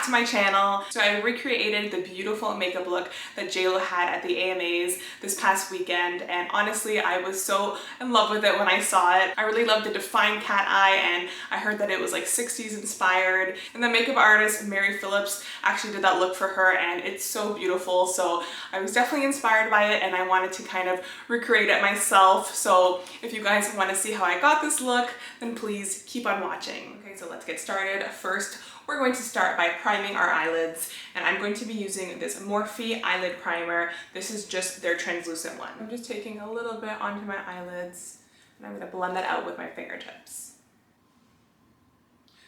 to my channel. So I recreated the beautiful makeup look that JLo had at the AMAs this past weekend, and honestly I was so in love with it when I saw it. I really loved the defined cat eye, and I heard that it was like 60s inspired, and the makeup artist Mary Phillips actually did that look for her, and it's so beautiful. So I was definitely inspired by it and I wanted to kind of recreate it myself. So if you guys want to see how I got this look, then please keep on watching. Okay, so let's get started. First, we're going to start by priming our eyelids, and I'm going to be using this Morphe eyelid primer. This is just their translucent one. I'm just taking a little bit onto my eyelids and I'm going to blend that out with my fingertips.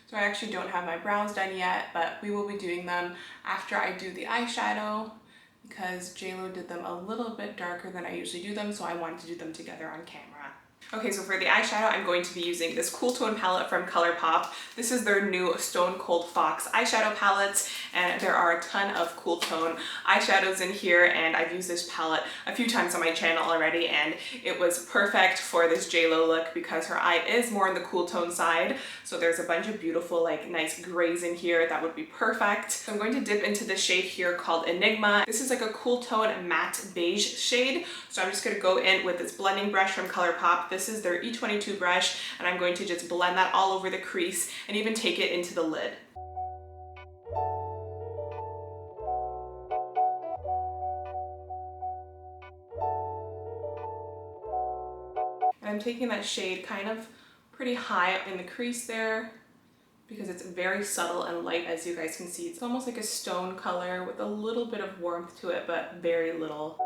So I actually don't have my brows done yet, but we will be doing them after I do the eyeshadow, because JLo did them a little bit darker than I usually do them, so I wanted to do them together on camera. Okay, so for the eyeshadow, I'm going to be using this cool tone palette from ColourPop. This is their new Stone Cold Fox eyeshadow palettes, and there are a ton of cool tone eyeshadows in here, and I've used this palette a few times on my channel already, and it was perfect for this JLo look because her eye is more on the cool tone side. So there's a bunch of beautiful, like, nice grays in here that would be perfect. So I'm going to dip into this shade here called Enigma. This is like a cool tone matte beige shade. So I'm just gonna go in with this blending brush from ColourPop. This is their E22 brush, and I'm going to just blend that all over the crease and even take it into the lid. And I'm taking that shade kind of pretty high in the crease there because it's very subtle and light, as you guys can see. It's almost like a stone color with a little bit of warmth to it, but very little.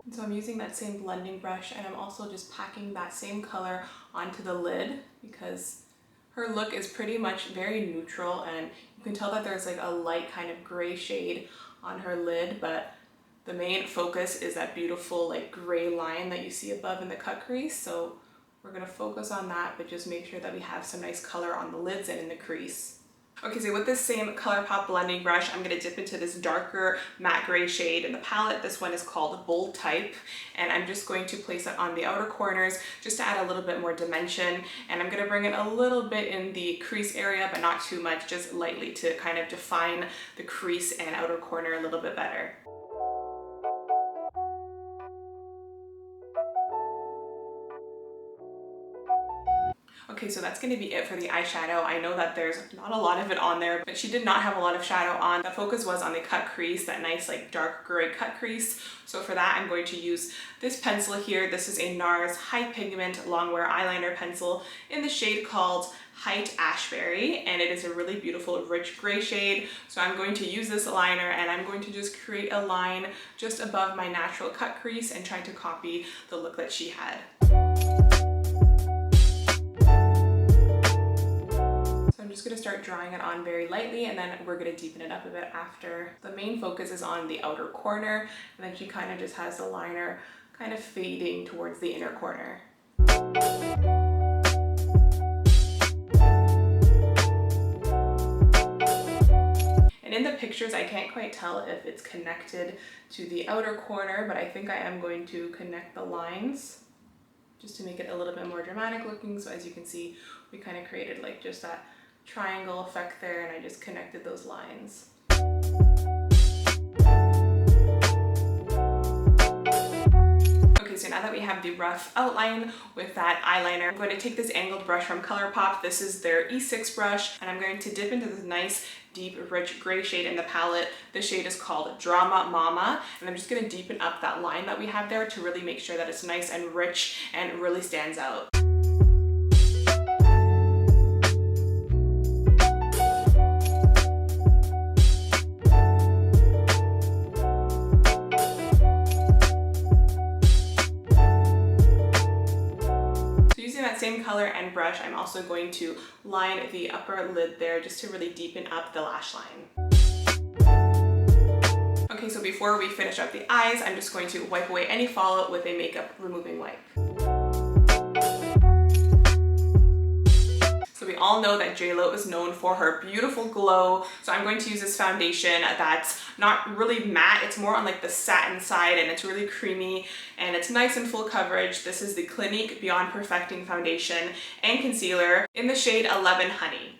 So I'm using that same blending brush, and I'm also just packing that same color onto the lid because her look is pretty much very neutral, and you can tell that there's like a light kind of gray shade on her lid, but the main focus is that beautiful like gray line that you see above in the cut crease. So we're gonna focus on that, but just make sure that we have some nice color on the lids and in the crease. Okay, so with this same ColourPop blending brush, I'm gonna dip into this darker matte gray shade in the palette. This one is called Bold Type, and I'm just going to place it on the outer corners just to add a little bit more dimension. And I'm gonna bring it a little bit in the crease area, but not too much, just lightly to kind of define the crease and outer corner a little bit better. Okay, so that's going to be it for the eyeshadow. I know that there's not a lot of it on there, but she did not have a lot of shadow on. The focus was on the cut crease, that nice like dark gray cut crease. So for that, I'm going to use this pencil here. This is a NARS High-Pigment Longwear Eyeliner Pencil in the shade called HIGHT ASHBURY, and it is a really beautiful rich gray shade. So I'm going to use this liner, and I'm going to just create a line just above my natural cut crease and try to copy the look that she had. I'm just gonna start drawing it on very lightly, and then we're gonna deepen it up a bit after. The main focus is on the outer corner, and then she kind of just has the liner kind of fading towards the inner corner. And in the pictures, I can't quite tell if it's connected to the outer corner, but I think I am going to connect the lines just to make it a little bit more dramatic looking. So as you can see, we kind of created like just that triangle effect there, and I just connected those lines. Okay, so now that we have the rough outline with that eyeliner, I'm going to take this angled brush from ColourPop. This is their E6 brush, and I'm going to dip into this nice deep rich gray shade in the palette. This shade is called Drama Mama, and I'm just going to deepen up that line that we have there to really make sure that it's nice and rich and really stands out. Same color and brush, I'm also going to line the upper lid there just to really deepen up the lash line. Okay, so before we finish up the eyes, I'm just going to wipe away any fallout with a makeup removing wipe. So we all know that JLo is known for her beautiful glow. So I'm going to use this foundation that's not really matte. It's more on like the satin side, and it's really creamy and it's nice and full coverage. This is the Clinique Beyond Perfecting Foundation and Concealer in the shade 11 Honey.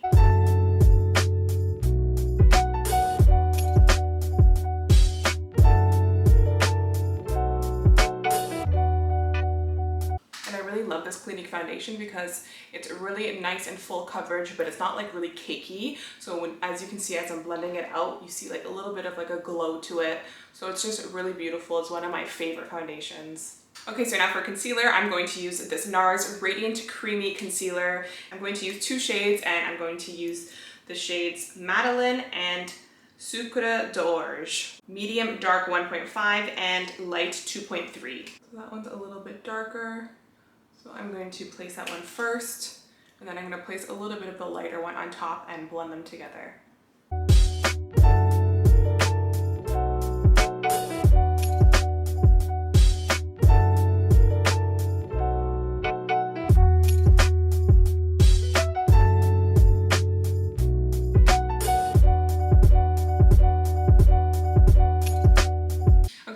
Love this Clinique foundation because it's really nice and full coverage, but it's not like really cakey. So as you can see, as I'm blending it out, you see like a little bit of like a glow to it. So it's just really beautiful. It's one of my favorite foundations. Okay, so now for concealer, I'm going to use this NARS Radiant Creamy Concealer. I'm going to use 2 shades, and I'm going to use the shades Madeleine and Sucre d'Orge, medium dark 1.5 and light 2.3. So that one's a little bit darker. So I'm going to place that one first, and then I'm going to place a little bit of the lighter one on top and blend them together.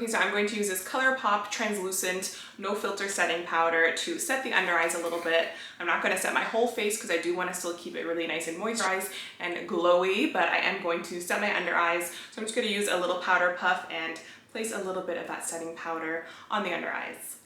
So I'm going to use this ColourPop Translucent No Filter Setting Powder to set the under eyes a little bit. I'm not going to set my whole face because I do want to still keep it really nice and moisturized and glowy, but I am going to set my under eyes. So I'm just going to use a little powder puff and place a little bit of that setting powder on the under eyes.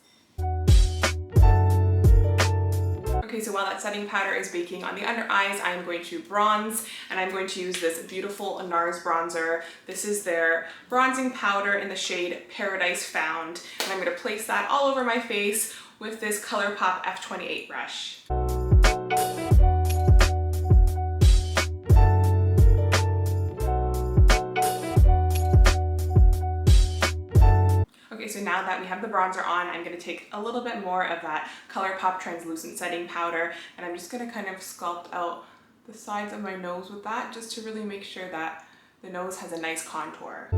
Okay, so while that setting powder is baking on the under eyes, I'm going to bronze, and I'm going to use this beautiful NARS bronzer. This is their bronzing powder in the shade Paradise Found, and I'm going to place that all over my face with this ColourPop F28 brush. Okay, so now that we have the bronzer on, I'm going to take a little bit more of that ColourPop Translucent Setting Powder, and I'm just going to kind of sculpt out the sides of my nose with that, just to really make sure that the nose has a nice contour.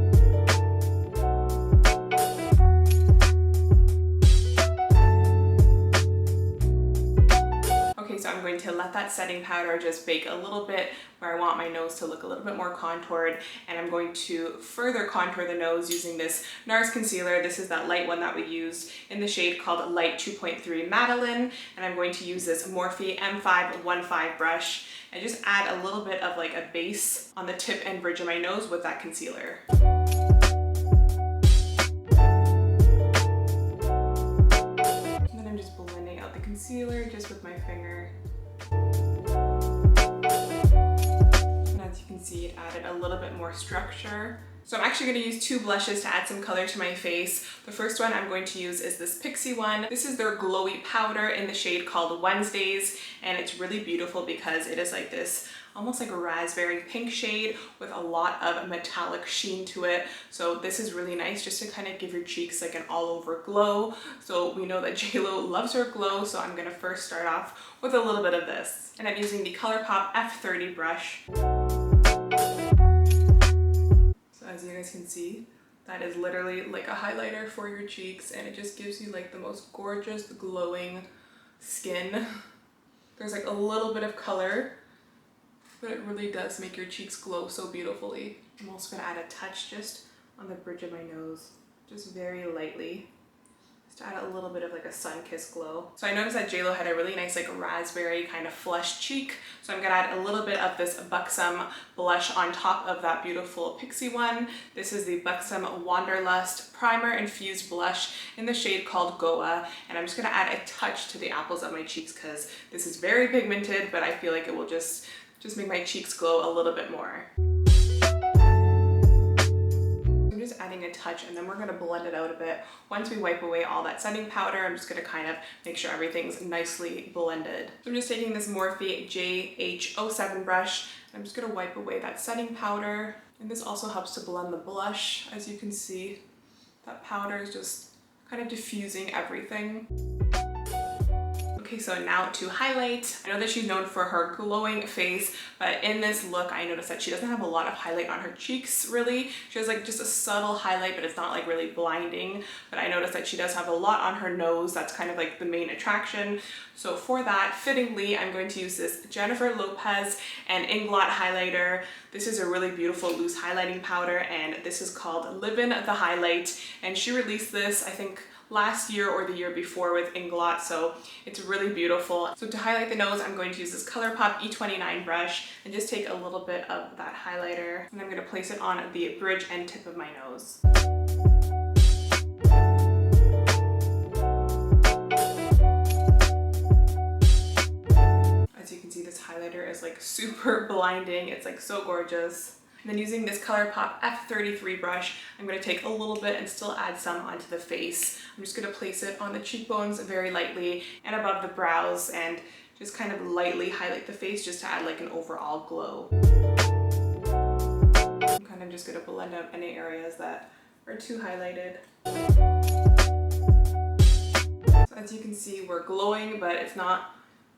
Okay, so I'm going to let that setting powder just bake a little bit where I want my nose to look a little bit more contoured, and I'm going to further contour the nose using this NARS concealer. This is that light one that we used in the shade called Light 2.3 Madeleine, and I'm going to use this MORPHE M515 brush and just add a little bit of like a base on the tip and bridge of my nose with that concealer. Concealer just with my finger. And as you can see, it added a little bit more structure. So I'm actually going to use 2 blushes to add some color to my face. The first one I'm going to use is this PIXI one. This is their glowy powder in the shade called Wednesdays, and it's really beautiful because it is like this almost like a raspberry pink shade with a lot of metallic sheen to it. So this is really nice just to kind of give your cheeks like an all over glow. So we know that JLo loves her glow, so I'm gonna first start off with a little bit of this. And I'm using the ColourPop F30 brush. So as you guys can see, that is literally like a highlighter for your cheeks, and it just gives you like the most gorgeous glowing skin. There's like a little bit of color, but it really does make your cheeks glow so beautifully. I'm also gonna add a touch just on the bridge of my nose, just very lightly, just to add a little bit of like a sun-kissed glow. So I noticed that JLo had a really nice like raspberry kind of flush cheek, so I'm gonna add a little bit of this BUXOM blush on top of that beautiful PIXI one. This is the BUXOM Wanderlust Primer Infused Blush in the shade called Goa, and I'm just gonna add a touch to the apples of my cheeks because this is very pigmented, but I feel like it will just make my cheeks glow a little bit more. I'm just adding a touch, and then we're going to blend it out a bit. Once we wipe away all that setting powder, I'm just going to kind of make sure everything's nicely blended. So I'm just taking this Morphe JH07 brush. I'm just going to wipe away that setting powder, and this also helps to blend the blush. As you can see, that powder is just kind of diffusing everything. Okay, so now to highlight. I know that she's known for her glowing face, but in this look, I noticed that she doesn't have a lot of highlight on her cheeks, really. She has like just a subtle highlight, but it's not like really blinding. But I noticed that she does have a lot on her nose. That's kind of like the main attraction. So for that, fittingly, I'm going to use this Jennifer Lopez and INGLOT highlighter. This is a really beautiful loose highlighting powder, and this is called LIVIN the Highlight. And she released this, I think, last year or the year before with INGLOT, so it's really beautiful. So to highlight the nose, I'm going to use this ColourPop E29 brush and just take a little bit of that highlighter, and I'm going to place it on the bridge and tip of my nose. As you can see, this highlighter is like super blinding. It's like so gorgeous. And then using this ColourPop F33 brush, I'm going to take a little bit and still add some onto the face. I'm just going to place it on the cheekbones very lightly and above the brows, and just kind of lightly highlight the face just to add like an overall glow. I'm kind of just going to blend out any areas that are too highlighted. So as you can see, we're glowing, but it's not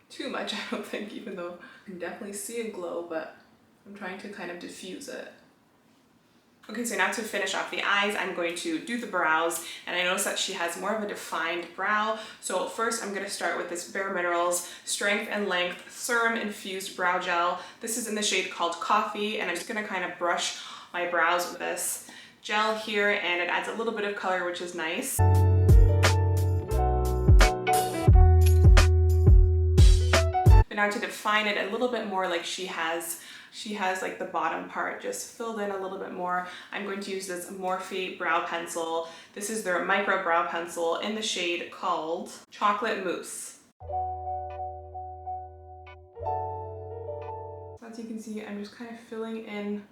too much, I don't think, even though you can definitely see a glow, but I'm trying to kind of diffuse it. Okay, so now to finish off the eyes, I'm going to do the brows, and I noticed that she has more of a defined brow. So first I'm going to start with this Bare Minerals Strength and Length Serum Infused Brow Gel. This is in the shade called Coffee, and I'm just going to kind of brush my brows with this gel here, and it adds a little bit of color, which is nice. But now to define it a little bit more, like she has like the bottom part just filled in a little bit more, I'm going to use this Morphe brow pencil. This is their micro brow pencil in the shade called Chocolate Mousse. So as you can see, I'm just kind of filling in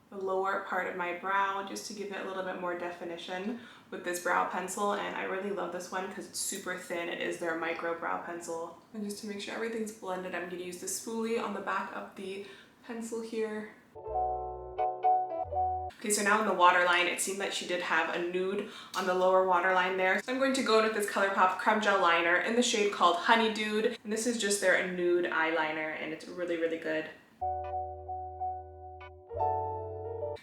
the lower part of my brow just to give it a little bit more definition with this brow pencil, and I really love this one because it's super thin. It is their micro brow pencil. And just to make sure everything's blended, I'm going to use the spoolie on the back of the pencil here. Okay, so now in the waterline, it seemed like she did have a nude on the lower waterline there. So I'm going to go in with this ColourPop Creme Gel Liner in the shade called Honeydude. And this is just their nude eyeliner, and it's really, really good.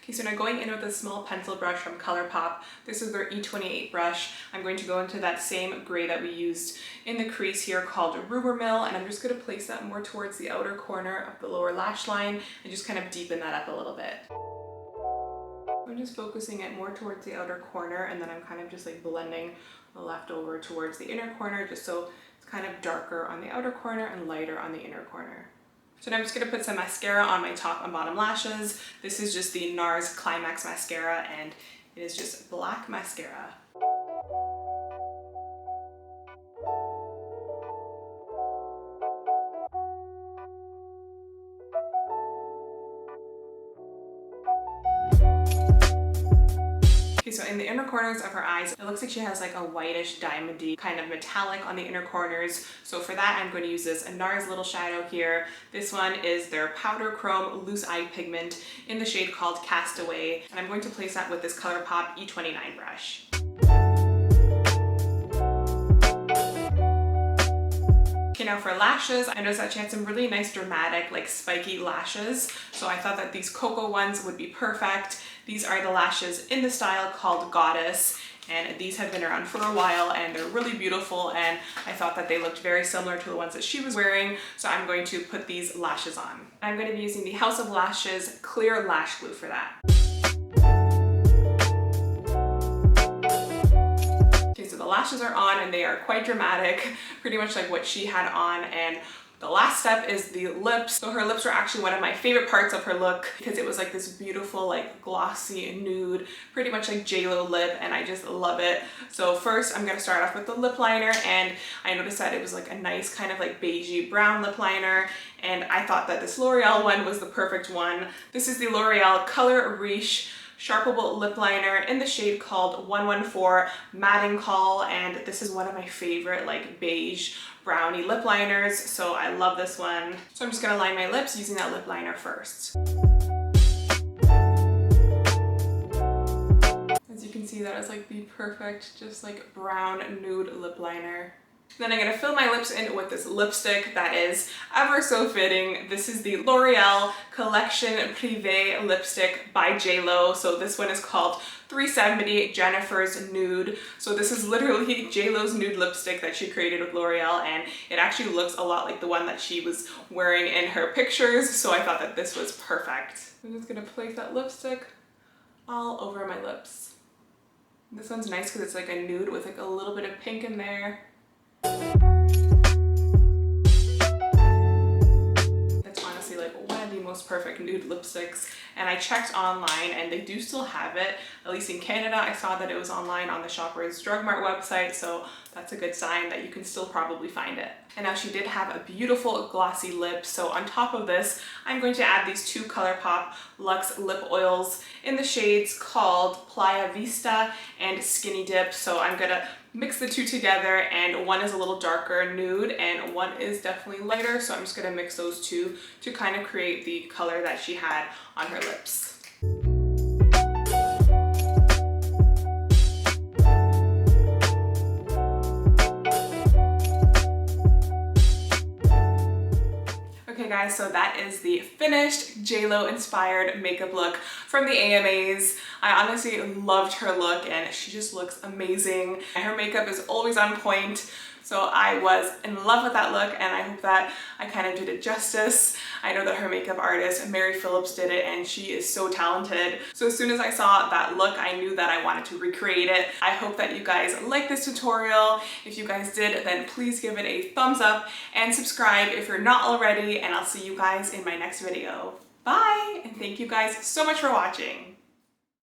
Okay, so now going in with a small pencil brush from ColourPop. This is their E28 brush. I'm going to go into that same gray that we used in the crease here called Rubber Mill, and I'm just going to place that more towards the outer corner of the lower lash line and just kind of deepen that up a little bit. I'm just focusing it more towards the outer corner, and then I'm kind of just like blending the leftover towards the inner corner, just so it's kind of darker on the outer corner and lighter on the inner corner. So now I'm just going to put some mascara on my top and bottom lashes. This is just the NARS CLIMAX mascara, and it is just black mascara. Okay, so in the inner corners of her eyes, it looks like she has like a whitish diamondy kind of metallic on the inner corners. So for that, I'm going to use this NARS little shadow here. This one is their Powder Chrome Loose Eye Pigment in the shade called Castaway. And I'm going to place that with this ColourPop E29 brush. Okay, now for lashes, I noticed that she had some really nice dramatic, like spiky lashes. So I thought that these cocoa ones would be perfect. These are the lashes in the style called Goddess, and these have been around for a while and they're really beautiful, and I thought that they looked very similar to the ones that she was wearing, so I'm going to put these lashes on. I'm going to be using the House of Lashes Clear Lash Glue for that. Okay, so the lashes are on and they are quite dramatic, pretty much like what she had on, and the last step is the lips. So her lips were actually one of my favorite parts of her look because it was like this beautiful, like glossy nude, pretty much like JLo lip, and I just love it. So first I'm gonna start off with the lip liner, and I noticed that it was like a nice kind of like beigey brown lip liner, and I thought that this L'Oreal one was the perfect one. This is the L'Oreal Color Riche Sharpable Lip Liner in the shade called 114 Matte & Call, and this is one of my favorite like beige brownie lip liners, so I love this one. So I'm just gonna line my lips using that lip liner first. As you can see, that is like the perfect, just like brown nude lip liner. Then I'm gonna fill my lips in with this lipstick that is ever so fitting. This is the L'Oreal Collection Privé lipstick by JLo. So this one is called 370 Jennifer's Nude. So this is literally JLo's nude lipstick that she created with L'Oreal, and it actually looks a lot like the one that she was wearing in her pictures. So I thought that this was perfect. I'm just gonna place that lipstick all over my lips. This one's nice because it's like a nude with like a little bit of pink in there. That's honestly like one of the most perfect nude lipsticks, and I checked online and they do still have it, at least in Canada. I saw that it was online on the Shoppers Drug Mart website, so that's a good sign that you can still probably find it. And now she did have a beautiful glossy lip, so on top of this I'm going to add these two ColourPop Luxe lip oils in the shades called Playa Vista and Skinny Dip. So I'm gonna mix the two together, and one is a little darker nude and one is definitely lighter, so I'm just gonna mix those two to kind of create the color that she had on her lips. Okay guys, so that is the finished JLo inspired makeup look from the AMAs. I honestly loved her look and she just looks amazing. And her makeup is always on point. So I was in love with that look, and I hope that I kind of did it justice. I know that her makeup artist, Mary Phillips, did it, and she is so talented. So as soon as I saw that look, I knew that I wanted to recreate it. I hope that you guys liked this tutorial. If you guys did, then please give it a thumbs up and subscribe if you're not already, and I'll see you guys in my next video. Bye, and thank you guys so much for watching.